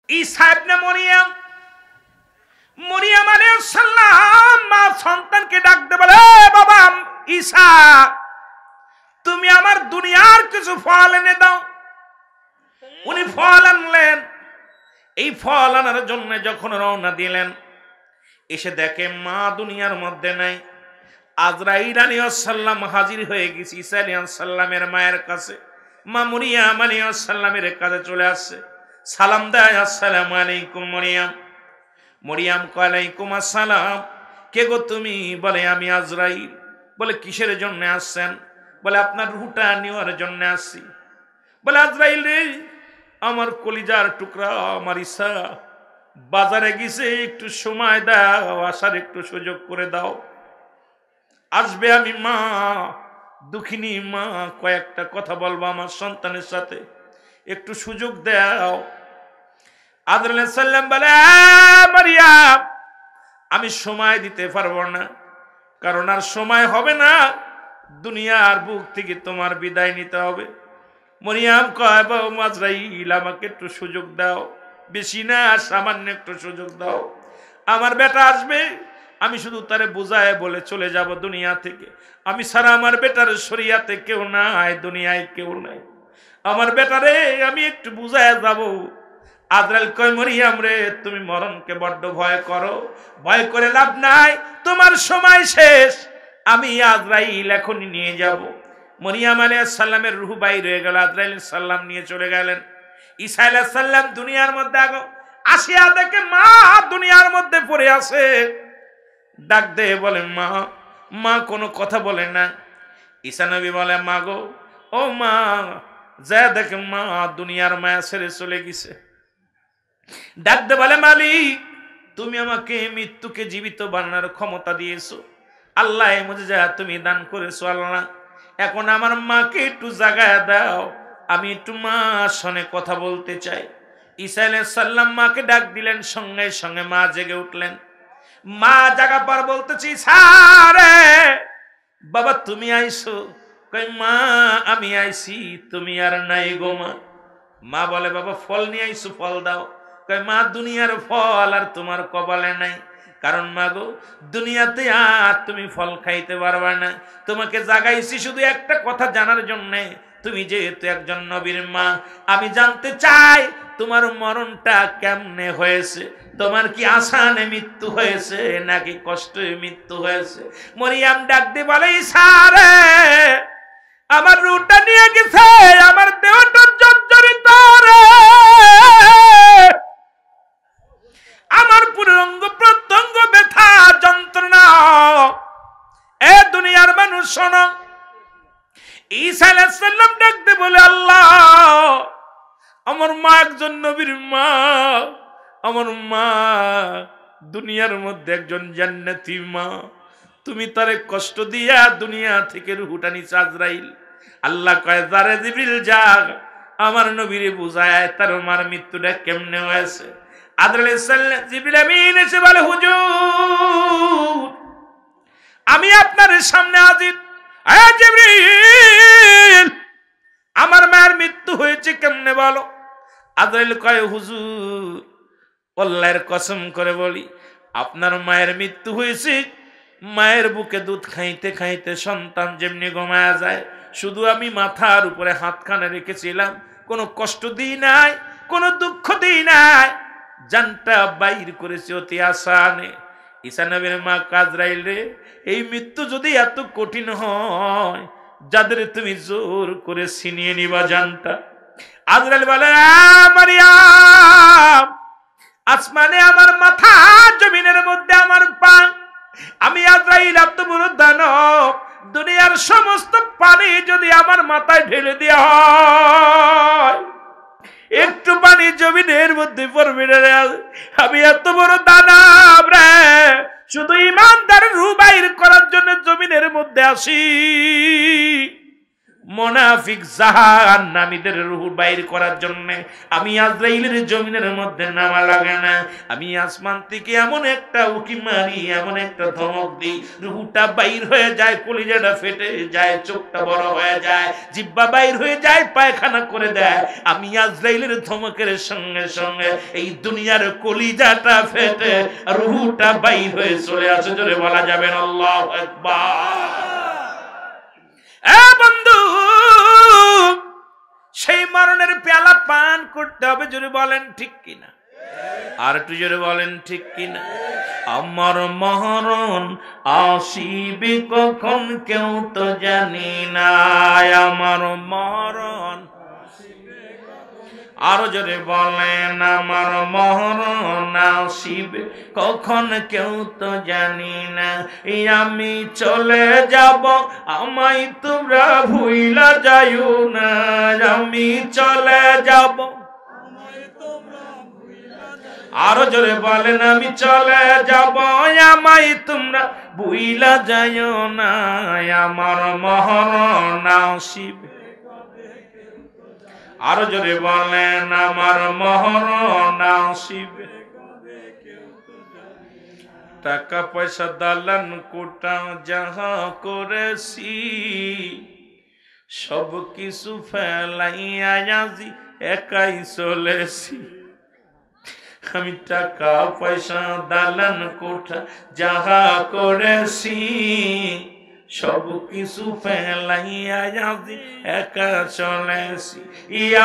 ঈসা ইবনে মরিয়ম, মরিয়ম আলাইহিস সালাম মা সন্তানকে ডাকতে বলে, বাবা ঈসা, তুমি আমার দুনিয়ার কিছু ফল এনে দাও। উনি ফল আনলেন। এই ফল আনার জন্য যখন রওনা দিলেন, এসে দেখে মা দুনিয়ার মধ্যে নাই। আজরাইল আলাইহিস সালাম হাজির হয়ে গেছে ঈসা আলাইহিস সালামের মায়ের কাছে। মা মরিয়ম আলাইহিস সালামের কাছে চলে আসছে, সালাম দেয়, আসসালামু আলাইকুম মরিয়ম। মরিয়ম কয়, আলাইকুম আসসালাম। কে গো তুমি? বলে, আমি আজরাইল। বলে, কিসের জন্য আসছেন? বলে, আপনার রূহটা নেওয়ার জন্য আসছি। বলে, আজরাইল রে, আমার কলিজার টুকরা আমার ঈসা বাজারে গেছে, একটু সময় দাও, আসার একটু সুযোগ করে দাও। আসবে। আমি মা, দুঃখিনী মা, কয়েকটা কথা বলবো আমার সন্তানের সাথে, একটু সুযোগ দাও। আদর সাল্লাম বলে, মারিয়াম, আমি সময় দিতে পারবো না, কারণ আর সময় হবে না, দুনিয়ার বুক থেকে তোমার বিদায় নিতে হবে। মরিয়াম কয়, বাবা আজরাইল, আমাকে একটু সুযোগ দাও, বেশি না, সামান্য একটু সুযোগ দাও। আমার বেটা আসবে, আমি শুধু তারে বুঝায় বলে চলে যাব দুনিয়া থেকে। আমি ছাড়া আমার বেটার শরিয়াতে কেউ নাই, দুনিয়ায় কেউ নাই। আমার বেটারে আমি একটু বুঝায় যাব। আজরাইল কয়, মরিয়াম রে, তুমি মরণকে বড্ড ভয় করো, ভয় করে লাভ নাই, তোমার সময় শেষ। আমি আজরাইল এখনই নিয়ে যাব। মরিয়াম আলাইহিস সালামের রূহ বাইর হয়ে গেল, আজরাইল সাল্লাম নিয়ে চলে গেলেন। ঈসা আলাইহিস সালাম দুনিয়ার মধ্যে আসিয়া দেখে মা দুনিয়ার মধ্যে পড়ে আছে। ডাক দে বলে, মা। মা কোনো কথা বলে না। ঈসা নবী বলে, মা গো, ও মা, যা দেখে মা দুনিয়ার মায়া ছেড়ে চলে গেছে। ডাক দে বলে, মালিক, তুমি আমাকে মৃত্যুকে জীবিত বানানোর ক্ষমতা দিয়েছো, আল্লাহ এই মুজিজা তুমি দান করেছো আল্লাহ। এখন আমার মাকে একটু জাগায় দাও, আমি একটু মা শোনে কথা বলতে চাই। ঈসা আলাইহিস সালাম মাকে ডাক দিলেন, সঙ্গে সঙ্গে মা জেগে উঠলেন। মা জাগা পর বলতেছি, সারে বাবা তুমি আইছো? কই, মা আমি আইছি, তুমি আর নাই গো মা। মা বলে, বাবা ফল নিয়ে আইছো, ফল দাও। কই, মা দুনিয়ার ফল আর তোমার কপালে নাই, কারণ মা গো দুনিয়াতে আর তুমি ফল খাইতে পারবা না। তোমাকে জাগাইছি শুধু একটা কথা জানার জন্যে, তুমি যেহেতু একজন নবীর মা, আমি জানতে চাই তোমার মরণটা কেমনে হয়েছে, তোমার কি আসানে মৃত্যু হয়েছে নাকি কষ্টে মৃত্যু হয়েছে? মরিয়াম ডাক দিয়ে বলে, ঈসা রে, আমার রূহটা নিয়ে গেছে, আমার দেহটা জর্জরিত রে, আমার পুরো অঙ্গ প্রত্যঙ্গ ব্যথা যন্ত্রণা। এ দুনিয়ার মানুষ শোনো। ঈসা আলাইহিস সালাম ডাকতে বলে, আল্লাহ, আমার মা একজন নবীর মা, আমার মা দুনিয়ার মধ্যে একজন জান্নাতি মা, তুমি তারে কষ্ট দিয়া দুনিয়া থেকে রূহটা নিছে আজরাইল। আল্লাহ কয়, যারে জিবরিল যা আমার নবীরে বুঝায় তার মার মৃত্যুটা কেমনে হয়েছে। আজরাইল সাল্লাল্লাহু জিবরিল আমিন এসে বলে, হুজুর, আমি আপনার সামনে হাজির। আয় জিবরিল, আমার মায়ের মৃত্যু হয়েছে কেমনে বলো। আজরাইল কয়, হুজুর, আল্লাহর কসম করে বলি, আপনার মায়ের মৃত্যু হয়েছে, মায়ের বুকে দুধ খাইতে খাইতে সন্তান যেমনি ঘুমায়া যায়, শুধু আমি মাথার উপরে হাতখানে রেখেছিলাম, কোনো কষ্ট দিই নাই, কোনো দুঃখ দিই নাই, জানটা বাইর করেছে অতি আসানে। ঈসা নবীর মা আজরাইল রে, এই মৃত্যু যদি এত কঠিন হয়, যাদের তুমি জোর করে ছিনিয়ে নিবা জানটা। আজরাইল বলে, মারিয়াম, আসমানে আমার মাথা, জমিনের মধ্যে আমার পা, আমি আজরাইল এত বড় দানব, দুনিয়ার সমস্ত পানি যদি আমার মাথায় ঢেলে দেওয়া হয়, একটু পানি জমিনের মধ্যে পড়বে না। আমি এত বড় দানব রে, শুধু ইমানদারের রূহ বাইর করার জন্য জমিনের মধ্যে আসি। মুনাফিক জাহান্নামীদের রূহ বাইর করার জন্য আমি আজরাইলের জমিনের মধ্যে নামা লাগে না, আমি আসমান থেকে এমন একটা উকি মারি, এমন একটা ধমক দিই, রূহটা বাইর হয়ে যায়, কলিজাটা ফেটে যায়, চোখটা বড় হয়ে যায়, জিহ্বা বাইর হয়ে যায়, পায়খানা করে দেয়। আমি আজরাইলের ধমকের সঙ্গে সঙ্গে এই দুনিয়ার কলিজাটা ফেটে রূহটা বাইর হয়ে চলে আসে। জোরে বলা যাবে না আল্লাহু আকবার। বন্ধু, সেই মরণের পেয়ালা পান করতে হবে। জোরে বলেন ঠিক কিনা, আর একটু জোরে বলেন ঠিক কিনা। আমার মরণ আসিবে কখন কেউ তো জানি না, আমার মরণ, আরো জোরে বলেন আমার মরণ আসিবে কখন কেউ তো জানি না, আমি চলে যাব আমায় তোমরা ভুইলা যাইও না, আমি চলে যাব, আরো জোরে বলেন আমি চলে যাব আমায় তোমরা ভুইলা যাইও না, আমার মরণ আসিবে, আরো জোরে বলেন আমার মরণ আসিবে। টাকা পয়সা দালান কোটা যাহা করেছি সব কিছু ফেলাইয়া আজি একাই চলেছি, আমি টাকা পয়সা দালান কোঠা যাহা করেছি সব কিছু ফেলাইয়া আজি একা চলেছি,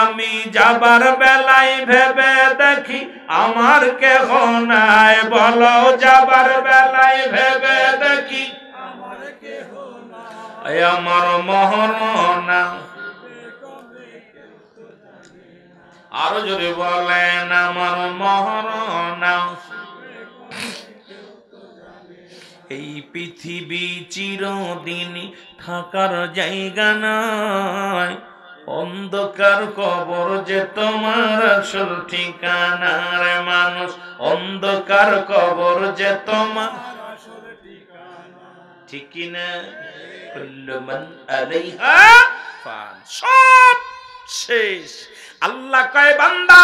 আমি যাবার বেলায় ভেবে দেখি আমার কেহ নাই, বলো যাবার বেলায় ভেবে দেখি আমার কেহ নাই, আমার মরণ, আরো জোরে বলেন আমার মরণ। এই পৃথিবী চিরদিন থাকার জায়গা নয়, অন্ধকার কবর যে তোমার আসল ঠিকানা রে মানুষ, অন্ধকার কবর যে তোমার আসল ঠিকানা, ঠিক কি না? কুল্লু মান আলাইহা ফান, সব শেষ। আল্লাহ কয় বান্দা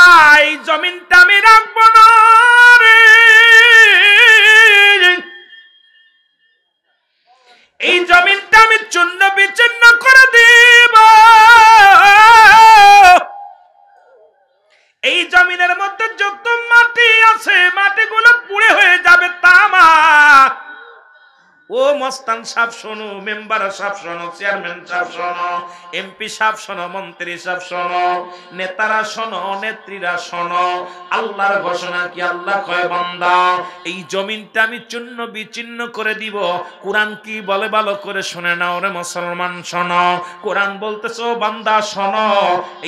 এই জমিনটা আমি রাখবো না রে, এই জমিনটা আমি চূর্ণ বিচূর্ণ করে দিব, এই জমিনের মধ্যে যত মাটি আছে মাটিগুলো পুড়ে হয়ে যাবে তামা। ও মস্তান সাহেব শোনো, মেম্বার সাহেব শোনো, চেয়ারম্যান সাহেব শোনো, এমপি সাহেব শোনো, মন্ত্রী সাহেব শোনো, নেতারা শোনো, নেত্রীরা শোনো, আল্লাহর ঘোষণা কি? আল্লাহ কয় বান্দা এই জমিনটা আমি চূর্ণ বিচূর্ণ করে দিব। কোরআন কি বলে ভালো করে শুনে নাও রে মুসলমান, শোনো। কোরআন বলতেছে ও বান্দা শোনো,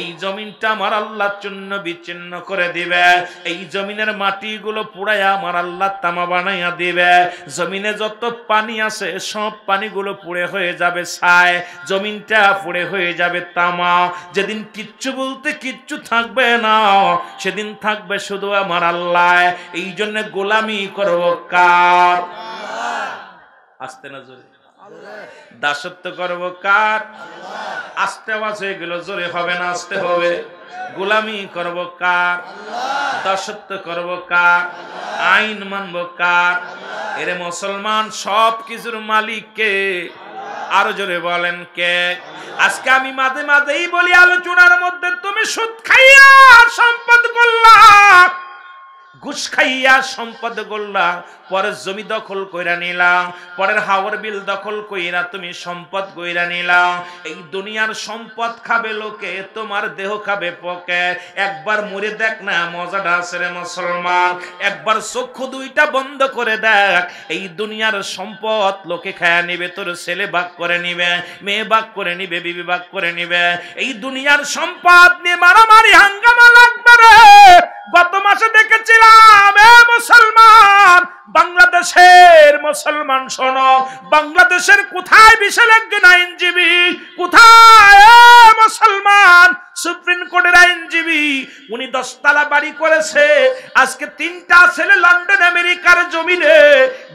এই জমিনটা আমার আল্লাহ চূর্ণ বিচূর্ণ করে দিবে, এই জমিনের মাটিগুলো পুড়াইয়া আমার আল্লাহ তামা বানাইয়া দিবে, জমিনে যত পানি আছে সব পানিগুলো পুড়ে হয়ে যাবে ছাই, জমিনটা পুড়ে হয়ে যাবে তামা। যেদিন কিচ্ছু বলতে কিচ্ছু থাকবে না, সেদিন থাকবে শুধু আমার আল্লাহ। এই জন্য গোলামি করব কার? আস্তে না জোরে, দাসত্ব করব কার? আস্তে আওয়াজ হয়ে গেল, জোরে হবে না আস্তে হবে। গোলামি করব কার? দাসত্ব করব কার? আইন মানব কার? এরে মুসলমান, সব কিছুর মালিক কে? আরো জোরে বলেন কে? আজকে আমি মাঝে মাঝেই বলি আলোচনার মধ্যে, তুমি সুদ খাইয়া সম্পদ করলা, ঘুষ খাইয়া সম্পদ করলা, পরের জমি দখল কইরা নিলা, পরের হাওর বিল দখল কইরা তুমি সম্পদ কইরা নিলা। এই দুনিয়ার সম্পদ খাবে লোকে, তোমার দেহ খাবে পোকে। একবার মরে দেখ না মজাটা আছে রে মুসলমান, একবার চক্ষু দুইটা বন্ধ করে দেখ। এই দুনিয়ার সম্পদ লোকে খায়া নিবে, তোর ছেলে ভাগ করে নিবে, মেয়ে ভাগ করে নিবে, বিবি ভাগ করে নিবে। এই দুনিয়ার সম্পদ নিয়ে মারামারি হাঙ্গামা লাগবে রে। গত মাসে দেখেছিলাম মুসলমান, বাংলাদেশের মুসলমান শোনো, বাংলাদেশের কোথায় বিশাল একজন আইনজীবী, কোথায় মুসলমান সুপ্রিম কোর্টের আইনজীবী বুদ্ধিজীবী, উনি 10 তলা বাড়ি করেছে। আজকে 3টা ছেলে লন্ডন আমেরিকার জমিনে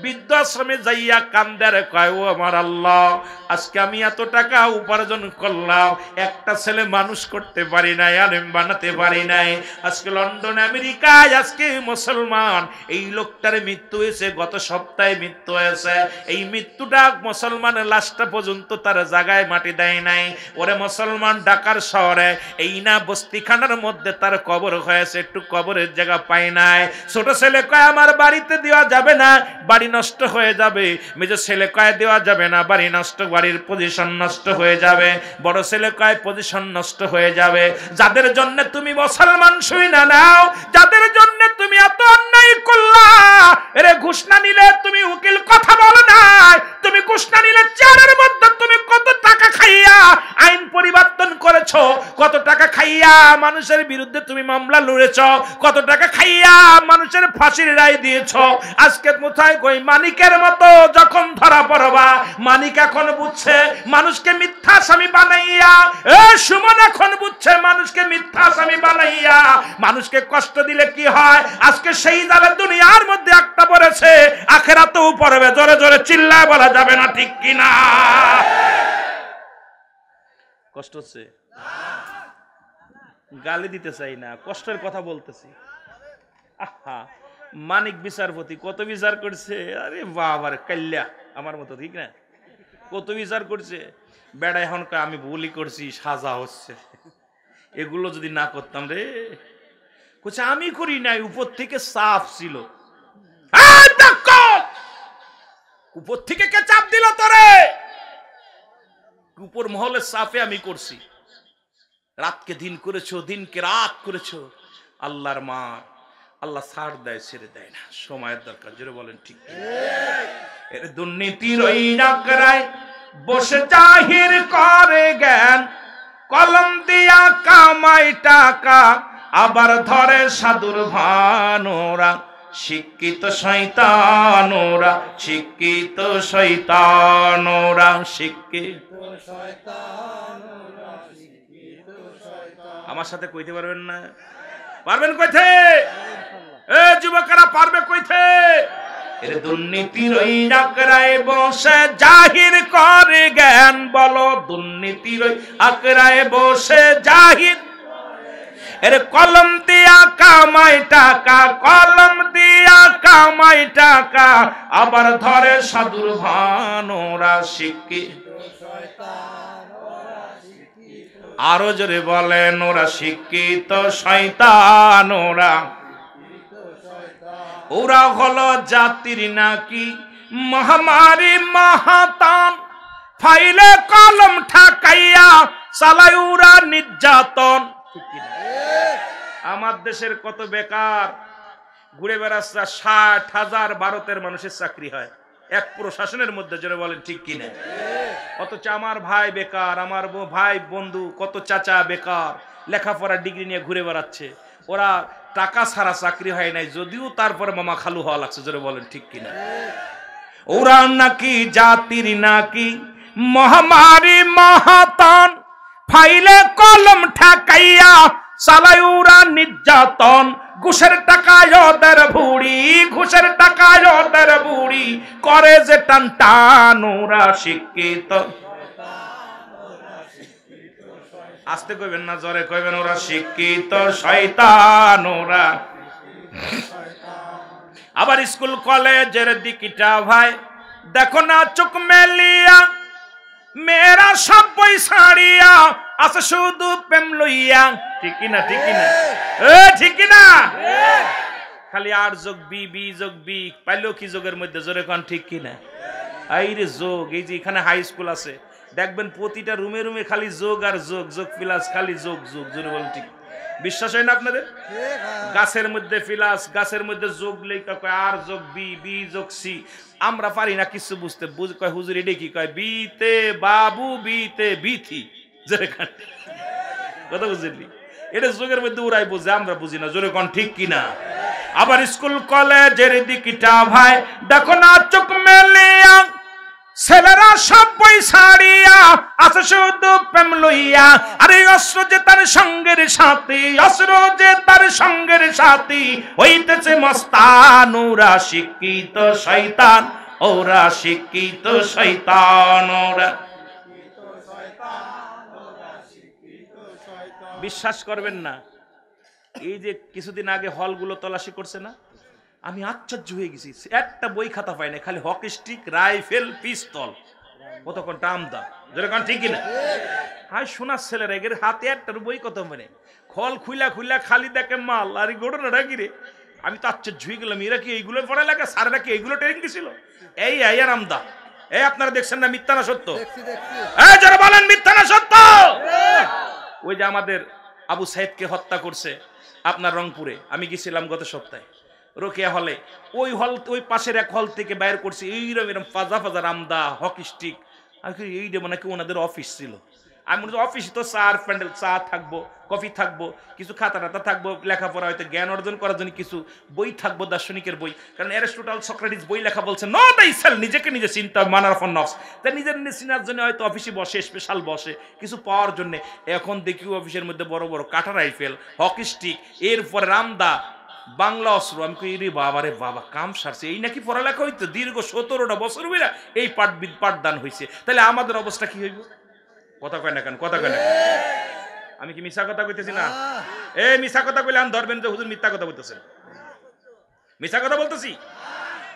বৃদ্ধাশ্রমে যাইয়া কান্দারে কয়, ও আমার আল্লাহ, আজকে আমি এত টাকা উপার্জন করলাম, একটা ছেলে মানুষ করতে পারি নাই, আলেম বানাতে পারি নাই। আজকে লন্ডন আমেরিকায় আজকে মুসলমান, এই লোকটার মৃত্যু হয়েছে, গত সপ্তাহে মৃত্যু হয়েছে। এই মৃত্যুটা মুসলমানের লাশটা পর্যন্ত তার জায়গায় মাটি দেয় নাই। ওরে মুসলমান, ঢাকার শহরে এই না বস্তিখানার মধ্যে তার কবর হয়েছে, একটু কবরের জায়গা পায় নাই। ছোট ছেলে কয় আমার বাড়িতে দেওয়া যাবে না, বাড়ি নষ্ট হয়ে যাবে। মেজো ছেলে কয় দেওয়া যাবে না, বাড়ি নষ্ট, বাড়ির পজিশন নষ্ট হয়ে যাবে। বড় ছেলে কয় পজিশন নষ্ট হয়ে যাবে। যাদের জন্য তুমি মুসলমান শুই না নাও, যাদের জন্য তুমি এত অন্যায় করলা, এরে ঘুষ না নিলে তুমি উকিল কথা বলো না, তুমি ঘুষ না নিলে চেয়ারের মধ্যে তুমি কত টাকা খাইয়া আইন পরিবর্তন করেছো, কত টাকা খাইয়া মানুষের বিরুদ্ধে তুমি মামলা লড়েছো, কত টাকা খাইয়া মানুষের ফাঁসির রায় দিয়েছো। আজকে কোথায় কই মানিকের মতো যখন ধরা পড়বা, মানিক এখন বুঝছে মানুষকে মিথ্যা আসামি বানাইয়া, এ সুমন এখন বুঝছে মানুষকে মিথ্যা আসামি বানাইয়া মানুষকে কষ্ট দিলে কি হয়। আজকে সেই জালে দুনিয়ার মধ্যে একটা পড়েছে, আখেরাতেও পড়বে। জোরে জোরে চিল্লায় বলা যাবে না, ঠিক কিনা? কষ্ট হচ্ছে? গালি দিতে চাই না, কষ্টের কথা বলতেছি। আহা, মানিক বিচারপতি কত বিচার করছে, আরে বাবার কাল্লা আমার মতো, ঠিক না? কত বিচার করছে। বেড়া এখন আমি ভুলই করছি, সাজা হচ্ছে। এগুলো যদি না করতাম রে, কোচ আমি করি নাই, উপর থেকে চাপ ছিল। উপর থেকে কে চাপ দিল তোরে? উপর মহলের চাপে আমি করছি। রাতকে দিন করেছো, দিনকে রাত করেছো। আল্লাহর মা, আল্লাহ ছাড় দেয়, ছেড়ে দেয় না, সময়ের দরকার। জোরে বলেন ঠিক? এর দুর্নীতির ওই ডাকরায় বসে জাহির করে জ্ঞান, কলম দিয়া কামাই টাকা, আবার ধরে সাধুর ভানোরা। শিক্ষিত শয়তানোরা, শিক্ষিত শয়তানোরা, শিক্ষিত শয়তানোরা। আমার সাথে কইতে পারবেন না? পারবেন কইতে? এ যুবকেরা পারবে কইতে? এর দুর্নীতির ওই আকড়ায় বসে জাহির করে জ্ঞান, বলো দুর্নীতির ওই আকড়ায় বসে জাহির। এর কলম দিয়া কামাই টাকা, কলম দিয়া কামাই টাকা, আবার ধরে সাধুর ভানোরা। শিক্ষিত আরো জোরে বলেন, ওরা শিক্ষিত শয়তান। ওরা হলো জাতির নাকি মহামারী মহাতান, ফাইলে কলম ঠাকাইয়া চালায় ওরা নির্যাতন। আমার দেশের কত বেকার ঘুরে বেড়াচ্ছে, 60,000 ভারতের মানুষের চাকরি হয় এক প্রশাসনের মধ্যে। জোরে বলেন ঠিক কিনা? অথচ আমার ভাই বেকার, আমার ভাই বন্ধু কত চাচা বেকার, লেখাপড়া ডিগ্রি নিয়ে ঘুরে বেড়াচ্ছে। ওরা টাকা ছাড়া চাকরি হয় নাই, যদিও তারপরে মামা খালু হওয়া লাগছে। জোরে বলেন ঠিক কিনা? ওরা নাকি জাতির নাকি মহামারী মহাতন, ফাইলে কলম ঠাকাইয়া চালায় ওরা নির্যাতন। ঘুষের টাকায় ওদের বুড়ি, ঘুষের টাকায় ওদের বুড়ি, করে যে টান টান। ওরা শিক্ষিত, আস্তে কইবেন না, জোরে কইবেন, ওরা শিক্ষিত শয়তান। ওরা আবার স্কুল কলেজের দিকটা ভাই দেখো না চোখ মেলিয়া, মেয়েরা সব বই ছাড়িয়া আছে শুধু প্রেম লইয়া। ঠিক না? ঠিক না? ঠিক না? খালি আর যোগ বি, বি যোগ বি, পাইলো কি যোগের মধ্যে? জোরে কোন ঠিক কিনা? এই রে যোগ, এই যে এখানে হাই স্কুল আছে দেখবেন প্রতিটা রুমে রুমে খালি যোগ আর যোগ, যোগ প্লাস, খালি যোগ যোগ। জোরে বলেন ঠিক? বিশ্বাস হয় না আপনাদের? গাছের মধ্যে প্লাস, গাছের মধ্যে যোগ লেখা কয় আর যোগ বি, বি যোগ সি। আমরা পারি না কিছু বুঝতে, কয় হুজুর এটা কি কয়? বিতে বাবু, বিতে বিথি। জোরে কোন কথা বুঝলি? এটা যোগের মধ্যে ওরাই বুঝে, আমরা বুঝি না। জোরে কোন ঠিক কিনা? আবার স্কুল কলেজের দিকটা ভাই দেখো না চোখ মেলিয়া, ছেলেরা সব বই ছাড়িয়া আছে শুধু প্রেম লইয়া। আরে অস্ত্র যে তার সঙ্গের সাথী, অস্ত্র যে তার সঙ্গের সাথী, হইতেছে মস্তান। ওরা শিক্ষিত শয়তান, ওরা শিক্ষিত শয়তান, ওরা। বিশ্বাস করবেন না, এই যে কিছুদিন আগে হলগুলো তল্লাশি করছে না, আমি আশ্চর্য হয়ে গেছি। একটা বই খাতা পাই না, খালি হকি স্টিক, রাইফেল, পিস্তল, কতক্ষণ টামদা, যেরকম ঠিকই না। হাই শোনার ছেলেরা এর হাতে একটার বই কত মানে খল খুইলা খুইলা খালি দেখে মাল। আর ঘটনাটা কি রে, আমি তো আশ্চর্য হয়ে গেলাম, এরা কি এইগুলো পড়া লাগে? স্যাররা কি এইগুলো ট্রেনিং দিছিল? এই আয়ার আমদা, এই আপনারা দেখছেন না মিথ্যা না সত্য? এই যারা বলেন মিথ্যা না সত্য? ওই যে আমাদের আবু সাইদকে হত্যা করছে আপনার রংপুরে, আমি গেছিলাম গত সপ্তাহে রোকেয়া হলে। ওই হল, ওই পাশের এক হল থেকে বাইর করছে এইরকম এরকম ফাজা ফাজা রামদা, হকি স্টিক। আর এইটা মানে কি ওনাদের অফিস ছিল। আমি মনে অফিসে তো চা প্যান্ডেল, চা থাকবো, কফি থাকবো, কিছু খাতা টাতা থাকবো, লেখাপড়া হয়তো জ্ঞান অর্জন করার জন্য কিছু বই থাকবো, দার্শনিকের বই। কারণ অ্যারিস্টটল, সক্রেটিস বই লেখা বলছে নো দাই সেল, নিজেকে নিজে চিন্তা, মানার ফর নফস। তাই নিজের চিনার জন্য হয়তো অফিসে বসে, স্পেশাল বসে কিছু পাওয়ার জন্য। এখন দেখি অফিসের মধ্যে বড় বড় কাটা রাইফেল, হকি স্টিক, এরপরে রামদা, বাংলা অস্ত্র। আমি কই রে বাবা রে বাবা, কাম সারছে। এই নাকি পড়ালেখা হইতো দীর্ঘ 17টা বছর হইলা এই পাঠদান হয়েছে। তাহলে আমাদের অবস্থা কি হইব? কথা কয় না কেন? কথা কয় না কেন? আমি কি মিথ্যা কথা কইতেছি না? এই মিথ্যা কথা কইলে আমি ধরবেন যে হুজুর মিথ্যা কথা বলতেছেন। মিথ্যা কথা বলতেছি?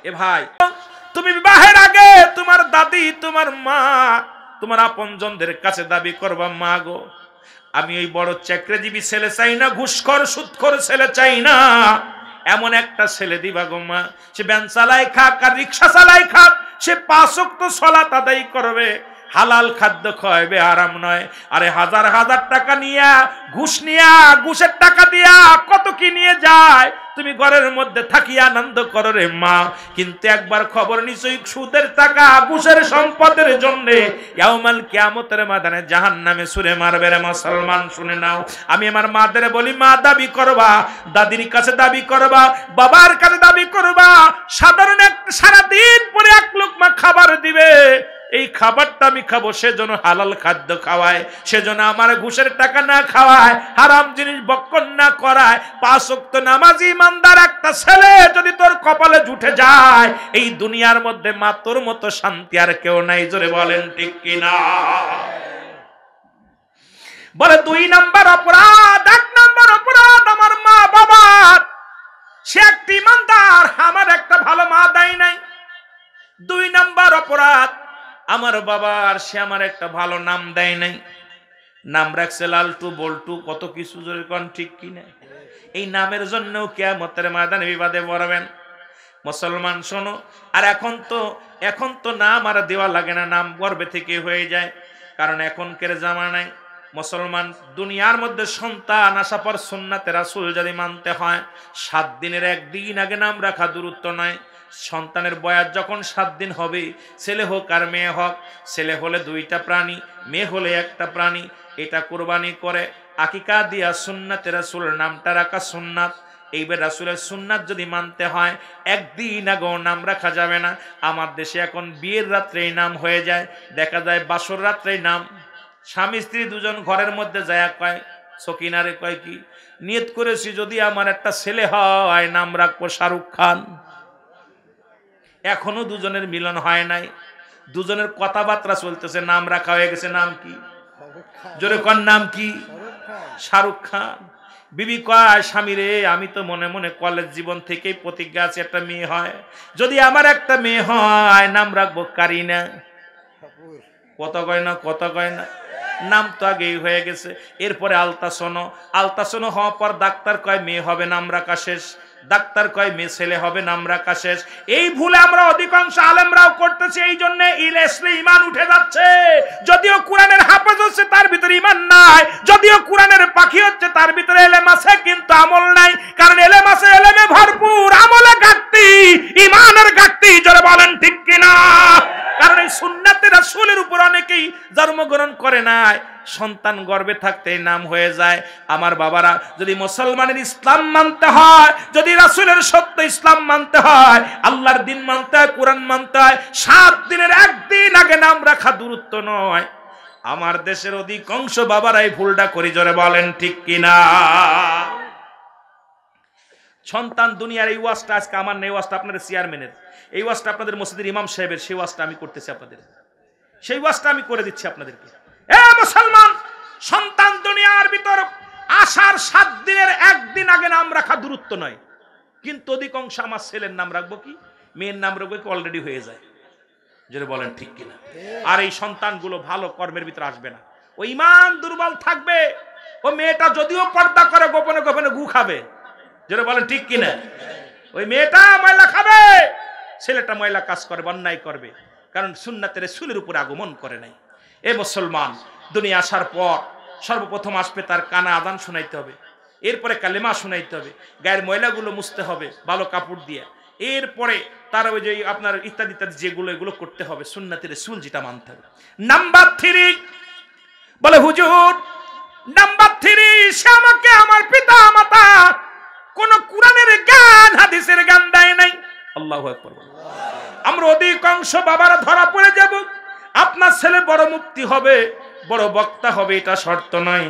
এ ভাই, তুমি বিবাহের আগে তোমার দাদি, তোমার মা, তোমার আপনজনদের কাছে দাবি করবা, মা গো আমি ওই বড় চাকরিজীবী ছেলে চাই না, ঘুষখোর সুদখোর ছেলে চাই না, এমন একটা ছেলে দিবা গো মা, সে ভ্যান চালাই খাক আর রিক্সা চালাই খাক, সে 5 ওয়াক্ত সালাত আদায় করবে, হালাল খাদ্য খাওয়াবে, আরাম নয়। আরে হাজার হাজার টাকা নিয়া, ঘুষ নিয়া, ঘুষের টাকা দিয়া কত কি নিয়ে যায়। তুমি ঘরের মধ্যে থাকিয়া আনন্দ করো রে মা, কিন্তু একবার খবর নিশ্চয়ই সুদের টাকা, ঘুষের সম্পদের জন্য ইয়াউমাল কিয়ামতের ময়দানে জাহান্নামে ছুঁড়ে মারবে রে মুসলমান। শুনে নাও, আমি আমার মাদের বলি, মা দাবি করবা, দাদির কাছে দাবি করবা, বাবার কাছে দাবি করবা, সাধারণ সারাদিন পরে 1 লোকমা খাবার দিবে, এই খাবারটা আমি খাবো, সেজন্য হালাল খাদ্য খাওয়ায়, সেজন্য আমার ঘুষের টাকা না খাওয়ায়, হারাম জিনিস বক্ষণ না করায়। 5 ওয়াক্ত নামাজি ইমানদার একটা ছেলে যদি তোর কপালে জুটে যায়, এই দুনিয়ার মধ্যে মা তোর মতো শান্তি আর কেউ নাই। জোরে বলেন ঠিক কিনা? বলে 2 নাম্বার অপরাধ, 1 নাম্বার অপরাধ আমার মা বাবার, সে একটা ইমানদার, আমার একটা ভালো মা দেয় নাই। 2 নাম্বার অপরাধ আমার বাবার, সে আমার একটা ভালো নাম দেয় নাই। নাম রাখছে লালটু, বল্টু, কত কিছু, জোরে কোন ঠিক কিনা? এই নামের জন্য কিয়ামতের ময়দানে বিবাদে পড়বেন। মুসলমান শোনো, আর এখন তো নাম আর দেওয়া লাগে না, নাম গর্বে থেকে হয়ে যায়। কারণ এখনকার জামানায় মুসলমান দুনিয়ার মধ্যে সন্তান আসা পর সুন্নাতে রাসূল যদি মানতে হয়, 7 দিনের 1 দিন আগে নাম রাখা দূরত্ব নয়। সন্তানের বয়স যখন 7 দিন হবে, ছেলে হোক আর মেয়ে হোক, ছেলে হলে 2টা প্রাণী, মেয়ে হলে 1টা প্রাণী, এটা কুরবানি করে আকিকা দিয়া সুন্নাতে রাসূল নামটা রাখা সুন্নাত। এইবার রাসূলের সুন্নাত যদি মানতে হয়, 1 দিন আগেও নাম রাখা যাবে না। আমার দেশে এখন বিয়ের রাত্রেই নাম হয়ে যায়, দেখা যায় বাসর রাত্রেই নাম। স্বামী স্ত্রী দুজন ঘরের মধ্যে যায়, কয় সকিনারে, কয় কি নিয়ত করেছি যদি আমার একটা ছেলে হয় নাম রাখবো শাহরুখ খান। এখনো দুজনের মিলন হয় নাই, দুজনের কথাবার্তা চলতেছে, নাম রাখা হয়ে গেছে। নাম কি? জোরে কোন নাম কি? শাহরুখ খান। বিবি কয়, স্বামী রে আমি তো মনে মনে কলেজ জীবন থেকেই প্রতিজ্ঞা আছে একটা মেয়ে হয়, যদি আমার একটা মেয়ে হয় নাম রাখবো কারিনা। কত কয় না, কত কয় না, নাম তো আগেই হয়ে গেছে। এরপরে আলতাসনো হওয়ার পর ডাক্তার কয় মেয়ে হবে, নাম রাখা শেষ। ডাক্তার কয় মেয়ে ছেলে হবে, নাম রাখা শেষ। এই ভুলে আমরা অধিকাংশ আলেমরাও করতেছি, এই জন্য ইসলে ঈমান উঠে যাচ্ছে। যদিও কোরআনের হাফেজ হচ্ছে তার ভিতরে ঈমান নাই, যদিও কোরআনের পাখি হচ্ছে তার ভিতরে ইলম আছে কিন্তু আমল নাই। কারণ ইলম আছে, ইলমে ভরপুর, আমলে ঘাটতি, ঈমানের ঘাটতি। জোরে বলেন ঠিক কিনা? কারণ এই সুন্নাতে রাসূলের উপর অনেকেই জন্মগ্রহণ করে নাই, সন্তান গর্ভে থাকতে নাম হয়ে যায়। আমার বাবারা, যদি মুসলমানের ইসলাম মানতে হয়, যদি রাসূলের সত্য ইসলাম মানতে হয়, আল্লাহর দিন মানতে হয়, কোরআন মানতে হয়, 7 দিনের একদিন আগে নাম রাখা দূরত্ব নয়। আমার দেশের অধিকাংশ বাবারা এই ভুলটা করি, জোরে বলেন ঠিক কিনা? সন্তান দুনিয়ার এই ওয়াজটা আজকে আমার নেই, ওয়াজটা আপনাদের চেয়ারম্যানের, এই ওয়াজটা আপনাদের মসজিদের ইমাম সাহেবের, সেই ওয়াজটা আমি করতেছি আপনাদের, সেই ওয়াজটা আমি করে দিচ্ছি আপনাদেরকে। এ মুসলমান, সন্তান দুনিয়ার ভিতর আসার 7 দিনের একদিন আগে নাম রাখা দূরত্ব নয়। কিন্তু অধিকাংশ আমার ছেলের নাম রাখবো কি, মেয়ের নাম রাখবো কি, অলরেডি হয়ে যায়, যেটা বলেন ঠিক কিনা? আর এই সন্তানগুলো ভালো কর্মের ভিতরে আসবে না, ও ঈমান দুর্বল থাকবে। ও মেয়েটা যদিও পর্দা করে গোপনে গোপনে গু খাবে, যেটা বলেন ঠিক কিনা? ওই মেয়েটা ময়লা খাবে, ছেলেটা ময়লা কাজ করবে, অন্যায় করবে, কারণ সুন্নাতের রাসূলের উপর আগমন করে নাই। এ মুসলমান, দুনিয়া আসার পর সর্বপ্রথম আসবে তার কানে আযান শোনাইতে হবে, এরপরে কালেমা শোনাইতে হবে, গায়ের ময়লাগুলো মুছতে হবে ভালো কাপড় দিয়ে, এরপরে তার ওই যে আপনার ইত্যাদি ইত্যাদি যেগুলো, এগুলো করতে হবে, সুন্নাতের রাসূল যেটা মানতে হবে। নাম্বার 3 বলে, হুজুর নাম্বার 3, সে আমাকে আমার পিতা মাতা কোন কোরআনের জ্ঞান হাদিসের জ্ঞান দেয় নাই। আল্লাহু আকবার। আমরা অধিকাংশ বাবারা ধরা পড়ে যাব। আপনার ছেলে বড় মুফতি হবে, বড় বক্তা হবে, এটা শর্ত নয়।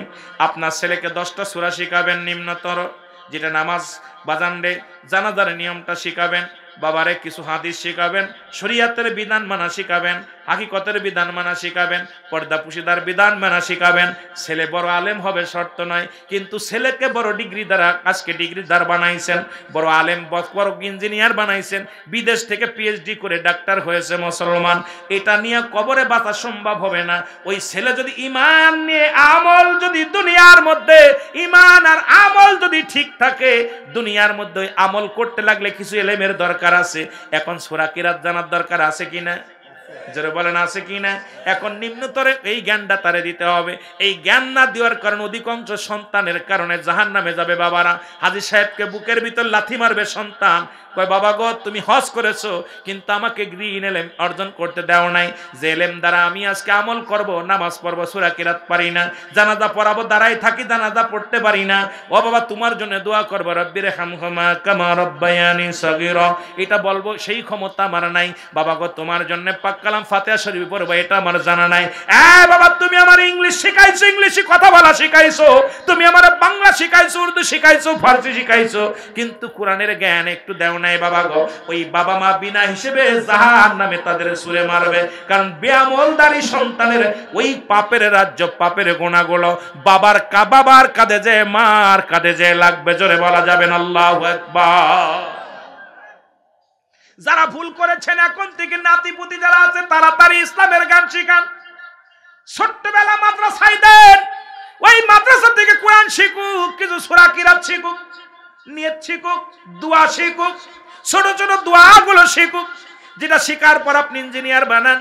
আপনার ছেলেকে 10টা সূরা শিখাবেন নিম্নতর, যেটা নামাজ বাজানরে জানাজার নিয়মটা শিখাবেন, বাবারে কিছু হাদিস শিখাবেন, শরীয়তের বিধান মানা শিখাবেন, হাকিকতের বিধান মানা শিখাবেন, পর্দা পুশিদার বিধান মানা শিখাবেন। ছেলে বড় আলেম হবে শর্ত নয়, কিন্তু ছেলেকে বড় ডিগ্রি দ্বারা, আজকে ডিগ্রিদার বানাইছেন, বড় আলেম, বড় ইঞ্জিনিয়ার বানাইছেন, বিদেশ থেকে পিএইচডি করে ডাক্তার হয়েছে মুসলমান, এটা নিয়ে কবরে বাঁচা সম্ভব হবে না। ওই ছেলে যদি ঈমান নিয়ে আমল, যদি দুনিয়ার মধ্যে ঈমান আর আমল যদি ঠিক থাকে, দুনিয়ার মধ্যে আমল করতে লাগলে কিছু ইলমের দরকার আছে। এখন সূরা কিরাত জানার দরকার আছে কিনা, যারা বলেন আছে কিনা? এখন নিম্নতরে এই জ্ঞানটা তারে দিতে হবে। এই জ্ঞান না দেওয়ার কারণে অধিকাংশ সন্তানের কারণে জাহান্নামে যাবে। বাবারা, হাজী সাহেবকে বুকের ভিতর লাথি মারবে সন্তান, কয় বাবা গো তুমি হজ করেছো, কিন্তু আমাকে গ্রিন এলেম অর্জন করতে দাও নাই, যে এলেম দ্বারা আমি আজকে আমল করব, নামাজ পড়বো, সূরা কিরাত পারি না, জানাজা পড়াবো, দাঁড়াই থাকি, জানাজা পড়তে পারি না। ও বাবা তোমার জন্য দোয়া করবো, রব্বিরহামহুমা কামা রাব্বায়ানি সগীরা, এটা বলবো, সেই ক্ষমতা আমার নাই। বাবা গো তোমার জন্য পাক কালাম ফাতিহা শরীফ পড়বো, এটা আমার জানা নাই। বাবা তুমি আমার ইংলিশ শিখাইছো, ইংলিশে কথা বলা শিখাইছো, তুমি আমার বাংলা শিখাইছো, উর্দু শিখাইছো, ফারসি শিখাইছো, কিন্তু কোরআনের জ্ঞান একটু দেও নাই। বাবা গো, ওই বাবা মা বিনা হিসেবে জাহান্নামে তাদের ছুঁড়ে মারবে, কারণ বেআমলদারি সন্তানের ওই পাপের রাজ্য, পাপের গুনাহগুলো বাবার কাঁধে যে মার কাঁধে যে লাগবে, জোরে বলা যাবে না আল্লাহু আকবার। যারা ভুল করেছেন, এখন থেকে নাতিপুতি যারা আছে, তাড়াতাড়ি ইসলামের জ্ঞান শিখান, ছোট্টবেলা মাদ্রাসায় দেন, ওই মাদ্রাসা থেকে কোরআন শিখুক, কিছু সূরা কিরাত শিখুক, নিয়ত শিখুক, দোয়া শিখুক, ছোট ছোট দোয়াগুলো শিখুক, যেটা শিখার পর আপনি ইঞ্জিনিয়ার বানান,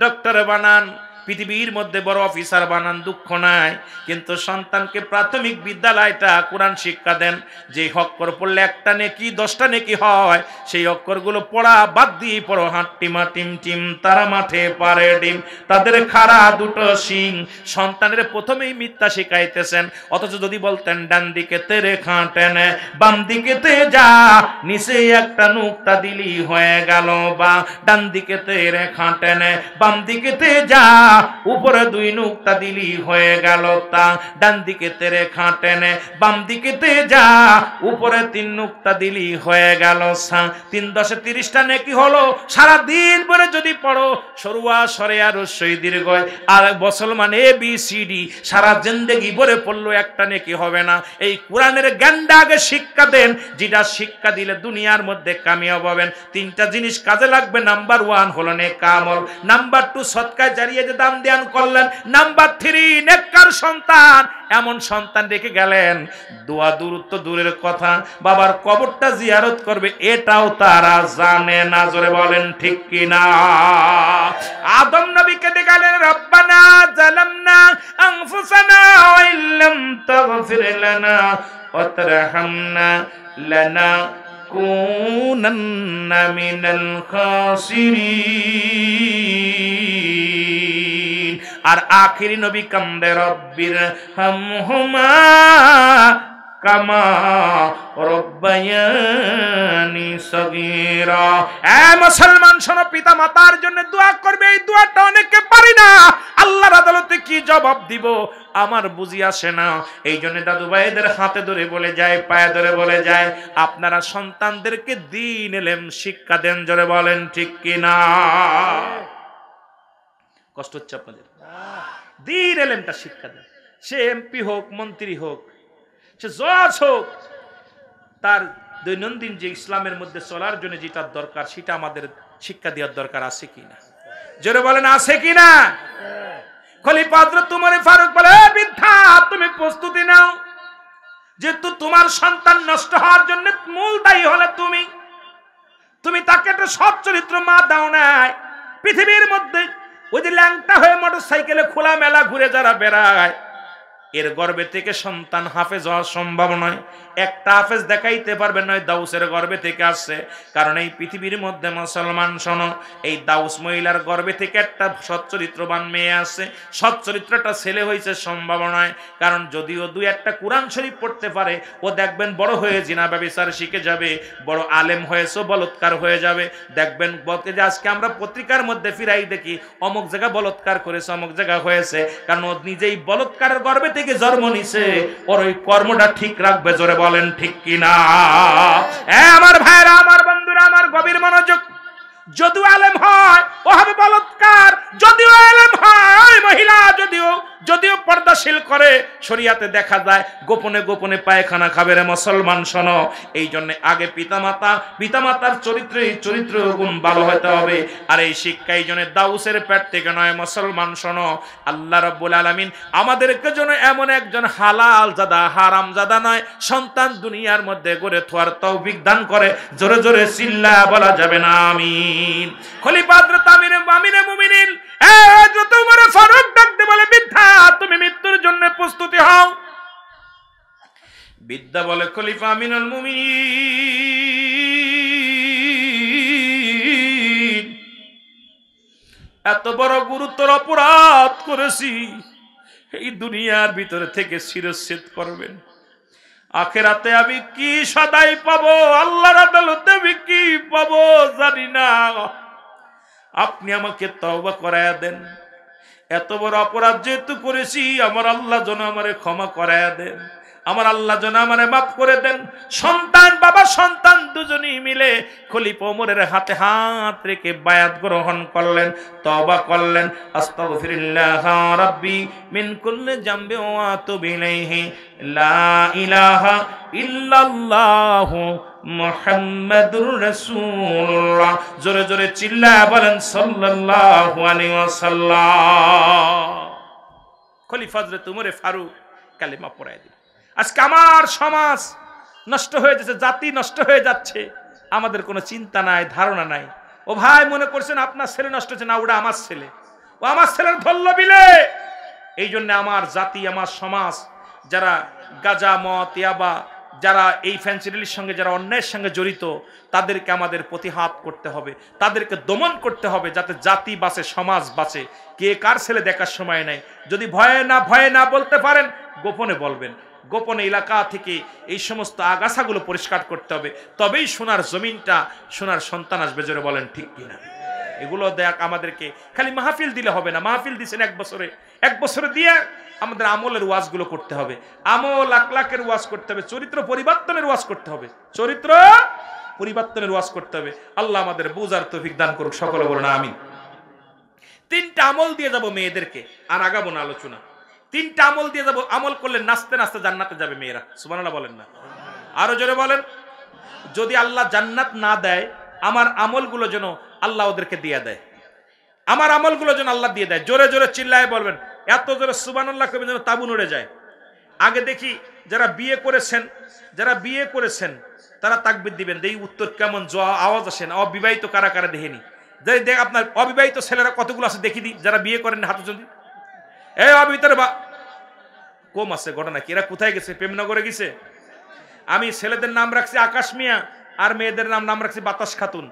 ডক্টর বানান, পৃথিবীর মধ্যে বড় অফিসার বানান, দুঃখ নাই। কিন্তু সন্তানকে প্রাথমিক বিদ্যালয়টা কোরআন শিক্ষা দেন, যে অক্ষর পড়লে 1টা নেকি 10টা নেকি হয়, সেই অক্ষরগুলো পড়া বাদ দিয়ে পড়ো। হাট্টিমা টিম টিম তারা মাঠে পারে ডিম, তাদের খাড়া 2টো শিং। সন্তানের প্রথমেই মিথ্যা শিখাইতেছেন, অথচ যদি বলতেন ডান দিকে তেরে খাটেন, বাম দিকে তে যা, নিচে একটা নুক্তা দিলি হয়ে গেল বা, ডান দিকে তেরে খাটেন, বাম দিকে তে যা, উপরে 2 নুক্তা দিলি হয়ে গেল তা, ডান দিকে তেরে খাটেন, বাম দিকে তে যা, উপরে 3 নুক্তা দিলি হয়ে গেল সা। 3 10 30টা নেকি হলো। সারা দিন পরে যদি পড়ো সরুয়া সরেয়া রস্যই দীর্ঘয় আর মুসলমান ABCD সারা জিন্দেগি ভরে পড়লো, 1টা নেকি হবে না। এই কোরআনের জ্ঞানটা আগে শিক্ষা দেন, যেটা শিক্ষা দিলে দুনিয়ার মধ্যে কামিয়াব হবেন। 3টা জিনিস কাজে লাগবে। নাম্বার 1 হলো নেক আমল, নাম্বার 2 সদকায় জারিয়া যে দান ধ্যান করলেন, নাম্বার 3 নেককার সন্তান। এমন সন্তান রেখে গেলেন, দোয়া দূরত্ব দূরের কথা, বাবার কবরটা জিয়ারত করবে, এটাও তারা জানে না, জোরে বলেন ঠিক কিনা? আদম নবীকে দেখালেন, রব্বানা জালামনা আনফুসানা ওয়া ইল্লাম তাগফির লানা ওয়া তারহামনা লানাকুনান্না মিনাল খাসিরিন। আর আখিরি নবী কান্দে রব্বির হামহুমা কামা রব্বায়ানি সগীরা। মুসলমান শোনো, পিতা মাতার জন্য দোয়া করবে, এই দোয়াটা অনেকে পারি না, আল্লাহর আদালতে কি জবাব দিব আমার বুঝি আসে না। এই জন্য দাদু ভাইদের হাতে ধরে বলে যায়, পায়ে ধরে বলে যায়, আপনারা সন্তানদেরকে দ্বীন ইলম শিক্ষা দেন, জোরে বলেন ঠিক কিনা। কষ্ট হচ্ছে আপনাদের? দ্বীন ইলমটা শিক্ষা দেন। সে এমপি হোক, মন্ত্রী হোক, সে জজ হোক, তার দৈনন্দিন যে ইসলামের মধ্যে চলার জন্য যেটা দরকার সেটা আমাদের শিক্ষা দেওয়ার দরকার আছে কিনা, জোরে বলেন আছে কিনা। খলিফা হযরত উমর ফারুক বলে, বৃদ্ধা তুমি প্রস্তুতি নাও, যেহেতু তোমার সন্তান নষ্ট হওয়ার জন্য মূল দায়ী হলে তুমি তাকে একটা সৎ চরিত্র মা দাও নাই। পৃথিবীর মধ্যে ওই যে ল্যাংটা হয়ে মোটরসাইকেলে খোলা মেলা ঘুরে যারা বেড়ায়, এর গর্ভে থেকে সন্তান হাফেজ হওয়া সম্ভব নয়। একটা হাফেজ দেখাইতে পারবে নয় দাউসের গর্ভে থেকে আসছে। কারণ এই পৃথিবীর মধ্যে মুসলমান শোনো, এই দাউস মহিলার গর্ভে থেকে একটা সচ্চরিত্রবান মেয়ে আসছে, সচ্চরিত্রটা ছেলে হয়েছে সম্ভব নয়। কারণ যদিও দুই একটা কোরআন শরীফ পড়তে পারে, ও দেখবেন বড় হয়ে জিনা ব্যভিচার শিখে যাবে, বড় আলেম হয়েছে বলৎকার হয়ে যাবে। দেখবেন বলতে যে আজকে আমরা পত্রিকার মধ্যে ফিরাই দেখি অমুক জায়গা বলৎকার করেছে, অমুক জায়গা হয়েছে, কারণ ও নিজেই বলৎকারের গর্ভে থেকে জন্ম নিছে, ওর ওই কর্মটা ঠিক রাখবে, জোরে বলেন ঠিক কিনা। আমার ভাইরা, আমার বন্ধুরা, আমার গভীর মনোযোগ, যদিও আলেম হয় ও হবে বলৎকার, যদিও আলেম হয় মহিলা, যদিও পর্দাশীল করে, শরীয়তে দেখা যায় গোপনে গোপনে পায়খানা খাবে রে মুসলমান শোনো। এই জন্য আগে পিতামাতার চরিত্র গুণ ভালো হতে হবে। আর এই শিক্ষা এই জন্য দাউসের পেট থেকে নয় মুসলমান শোনো। আল্লাহ রাব্বুল আলামিন আমাদেরকে যেন এমন একজন হালাল জাদা হারাম জাদা নয় সন্তান দুনিয়ার মধ্যে গড়ে তোয়ার তৌফিক দান করে। জোরে জোরে চিল্লা বলা যাবে না আমিন। খলিফা হযরত আমিরে মুমিনিন হযরত ওমর ফারুক ডাকতে বলে, বৃদ্ধা তুমি মৃত্যুর জন্য প্রস্তুতি হও। বিদ্যা বলে, খলিফা আমিনুল মুমিনিন এত বড় গুরুতর অপরাধ করেছি, এই দুনিয়ার ভিতরে থেকে শিরচ্ছেদ করবেন, আখিরাতে আমি কি সদাই পাবো, আল্লাহর আদালতে আমি কি পাবো জানি না, আপনি আমাকে তওবা করায়া দেন। এত বড় অপরাধ যেহেতু করেছি, আমার আল্লাহ যেন আমারে ক্ষমা করায়া দেন, আমার আল্লাহ যেন আমারে মাফ করে দেন। সন্তান বাবা সন্তান দুজনেই মিলে খলিফা ওমরের হাতে হাত রেখে বায়াত গ্রহণ করলেন, তওবা করলেন। আস্তাগফিরুল্লাহ রাব্বি মিন কুল্লি জামবি ওয়া আতুবু ইলাইহি, লা ইলাহা ইল্লাল্লাহু মুহাম্মাদুর রাসূলুল্লাহ। জোরে জোরে চিল্লায়া বলেন সাল্লাল্লাহু আলাইহি ওয়াসাল্লাম। খলিফা হযরত ওমর ফারুক কালেমা পড়ায় দিলেন। আজকে আমার সমাজ নষ্ট হয়ে যাচ্ছে, জাতি নষ্ট হয়ে যাচ্ছে, আমাদের কোনো চিন্তা নাই, ধারণা নাই। ও ভাই মনে করছেন আপনার ছেলে নষ্ট হচ্ছে না, ওটা আমার ছেলে, ও আমার ছেলের ধল্য বিলে। এই জন্য আমার জাতি, আমার সমাজ, যারা গাঁজা মদ ইয়াবা, যারা এই ফ্যান্সিডিলির সঙ্গে, যারা অন্যায়ের সঙ্গে জড়িত, তাদেরকে আমাদের প্রতিহাত করতে হবে, তাদেরকে দমন করতে হবে, যাতে জাতি বাঁচে, সমাজ বাঁচে। কে কার ছেলে দেখার সময় নাই। যদি ভয়ে না বলতে পারেন, গোপনে বলবেন। গোপনে এলাকা থেকে এই সমস্ত আগাছাগুলো পরিষ্কার করতে হবে, তবেই সোনার জমিনটা, সোনার সন্তান আসবে, জোরে বলেন ঠিক কিনা। এগুলো দেখ আমাদেরকে খালি মাহফিল দিলে হবে না। মাহফিল দিচ্ছেন এক বছরে দিয়ে আমাদের আমলের ওয়াজগুলো করতে হবে, আমল আখলাকের ওয়াজ করতে হবে, চরিত্র পরিবর্তনের ওয়াজ করতে হবে, চরিত্র পরিবর্তনের ওয়াজ করতে হবে। আল্লাহ আমাদের বুঝার তৌফিক দান করুক, সকলে বলুন আমিন। 3টা আমল দিয়ে যাব মেয়েদেরকে, আর আগাবো না আলোচনা। 3টা আমল দিয়ে যাব, আমল করলে নাচতে নাচতে জান্নাতে যাবে মেয়েরা। সুবহানাল্লাহ বলেন না, আরো জোরে বলেন। যদি আল্লাহ জান্নাত না দেয়, আমার আমলগুলো যেন আল্লাহ ওদেরকে দিয়ে দেয়, আমার আমলগুলো যেন আল্লাহ দিয়ে দেয়। জোরে জোরে চিল্লায় বলবেন, এত জোরে সুবহানাল্লাহ কবে যেন তাবু নড়ে যায়। আগে দেখি যারা বিয়ে করেছেন তারা তাকবীর দিবেন, দেখি উত্তর কেমন আওয়াজ আসে না। অবিবাহিত কারা কারা দেখেনি, দেখ আপনার অবিবাহিত ছেলেরা কতগুলো আছে দেখি দিই, যারা বিয়ে করেন হাতে যদি। এই অবিবাহিত কম আছে ঘটনা কি, এরা কোথায় গেছে? প্রেমনগরে গেছে। আমি ছেলেদের নাম রাখছি আকাশ মিয়া, আর মেয়েদের নাম রাখছি বাতাস খাতুন।